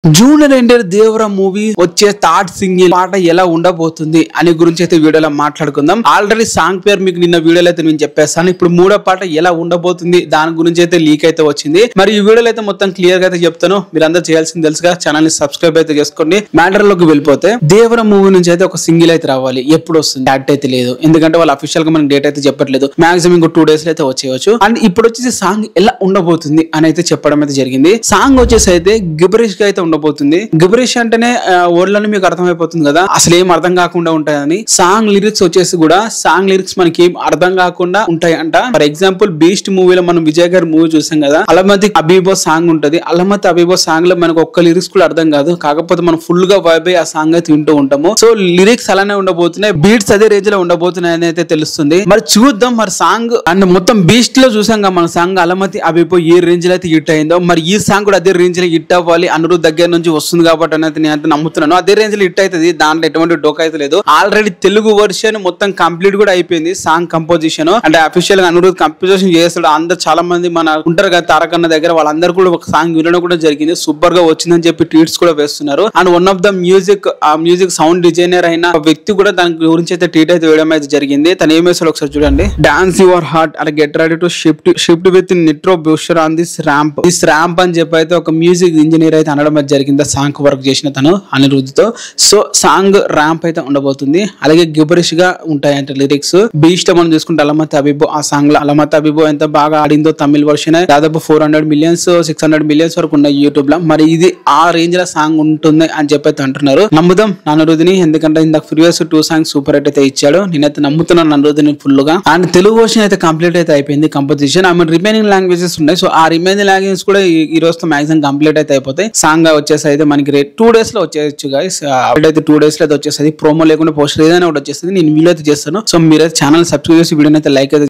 Junior NTR దేవర movie వచ్చే third single పాట ఎలా ఉండబోతుంది అనే గురించి అయితే వీడియోలో మాట్లాడుకుందాం. ఆల్రెడీ సాంగ్ పేరు మీకు నిన్న వీడియోలో అయితే నేను చెప్పేస్తాను. ఇప్పుడు మూడో పాట ఎలా ఉండబోతుంది దాని గురించి అయితే లీక్ అయితే వచ్చింది. మరి ఈ వీడియోలో అయితే మొత్తం క్లియర్ గా అయితే చెప్తాను. మీరందరూ చేయాల్సింది తెలుసుగా, ఛానల్ ని సబ్స్క్రైబ్ అయితే చేసుకోండి. మ్యాటర్ లోకి వెళ్ళిపోతే దేవర మూవీ నుంచి అయితే ఒక సింగిల్ అయితే రావాలి. ఎప్పుడు వస్తుంది డేట్ అయితే లేదు, ఎందుకంటే వాళ్ళు అఫీషియల్ గా మనకి డేట్ అయితే చెప్పట్లేదు. మాక్సిమం ఇంకో 2 days అయితే వచ్చేయచ్చు. అండ్ ఇప్పుడు వచ్చేసి సాంగ్ ఎలా ఉండబోతుంది అని అయితే చెప్పడం అయితే జరిగింది. సాంగ్ వచ్చేసి అయితే గిబరిష్ గా అయితే ఉండబోతుంది. గిబరిష్ అంటేనే వర్డ్లని మీకు అర్థమైపోతుంది కదా, అసలు ఏం అర్థం కాకుండా ఉంటాయని. సాంగ్ లిరిక్స్ వచ్చేసి కూడా సాంగ్ లిరిక్స్ మనకి ఏం అర్థం కాకుండా ఉంటాయంట. ఫర్ ఎగ్జాంపుల్ బీస్ట్ మూవీలో మనం విజయ్ గారి మూవీ చూసాం కదా, అలమతి అబీబో సాంగ్ ఉంటది. అలమతి అబీబో సాంగ్ లో మనకు ఒక్క లిరిక్స్ కూడా అర్థం కాదు, కాకపోతే మనం ఫుల్ గా వైబ్ ఆ సాంగ్ అయితే వింటూ ఉంటాము. సో లిరిక్స్ అలానే ఉండబోతున్నాయి, బీట్స్ అదే రేంజ్ లో ఉండబోతున్నాయి అని అయితే తెలుస్తుంది. మరి చూద్దాం. మరి సాంగ్ అండ్ మొత్తం బీస్ట్ లో చూసాం కదా మన సాంగ్ అలమతి అబీబో ఏ రేంజ్ లో అయితే హిట్ అయిందో, మరి ఈ సాంగ్ కూడా అదే రేంజ్ లో హిట్ అవ్వాలి. అనిరుద్ దగ్గర నుంచి వస్తుంది కాబట్టి అనేది నేను నమ్ముతున్నాను. అదే రేంజ్ లో హిట్ అవుతుంది, దాంట్లో ఎటువంటి డోకా అయితే లేదు. ఆల్రెడీ తెలుగు వర్షన్ మొత్తం కంప్లీట్ కూడా అయిపోయింది. సాంగ్ కంపోజిషన్ అంటే అఫీషియల్ గా అనిరుద్ కంపోజిషన్ చేస్తాడు. అందరు చాలా మంది మన ఉంటారు కదా తారక్ అన్న దగ్గర, వాళ్ళందరూ కూడా ఒక సాంగ్ వినడం కూడా జరిగింది. సూపర్ గా వచ్చిందని చెప్పి ట్వీట్స్ కూడా వేస్తున్నారు. And one of the music sound designer అయిన వ్యక్తి కూడా దాని గురించి అయితే ట్వీట్ అయితే వేయడం అయితే జరిగింది. తను ఏం వేస్తాడు ఒకసారి చూడండి. Dance your heart and get ready to shift with Nitro booster on this ramp అని చెప్పి అయితే ఒక మ్యూజిక్ ఇంజనీర్ అయితే అనడం అయితే జరిగింది. సాంగ్ వర్క్ చేసిన తను అనిరుద్ తో. సో సాంగ్ ర్యాంప్ అయితే ఉండబోతుంది. అలాగే గిబరిష్ గా ఉంటాయంట లిరిక్స్. బీస్ట్ మనం చూసుకుంటే అలమతి అబీబో, ఆ సాంగ్ లో అలమతి అబీబో ఎంత బాగా ఆడిందో తమిళ వర్షన్ దాదాపు 400 millions 600 millions వరకు ఉన్నాయి యూట్యూబ్ లో. మరి ఇది ఆ రేంజ్ లో సాంగ్ ఉంటుంది అని చెప్పి అయితే అంటున్నారు. నమ్ముదాం అనిరుద్ని, ఎందుకంటే ఇందాక ప్రీవియస్ 2 songs సూపర్ హిట్ అయితే ఇచ్చాడు. నేనైతే నమ్ముతున్నాను అనిరుద్ని ఫుల్ గా. అండ్ తెలుగు వర్షన్ అయితే కంప్లీట్ అయితే అయిపోయింది composition. I mean remaining languages ఉన్నాయి. సో ఆ రిమైనింగ్ లాంగ్వేజెస్ కూడా ఈ రోజుతో మాక్సిమం కంప్లీట్ అయితే అయిపోతాయి. సాంగ్ వచ్చేసి అయితే మనకి 2 days లో వచ్చేయచ్చు గైస్. అయితే 2 days లో అయితే వచ్చేస్తుంది. ప్రోమో లేకుండా పోస్టర్ ఏదైనా కూడా వచ్చేస్తుంది. నేను వీడియో అయితే చేస్తాను. సో మీరైతే ఛానల్ సబ్స్క్రైబ్ చేసి వీడియోని అయితే లైక్ అయితే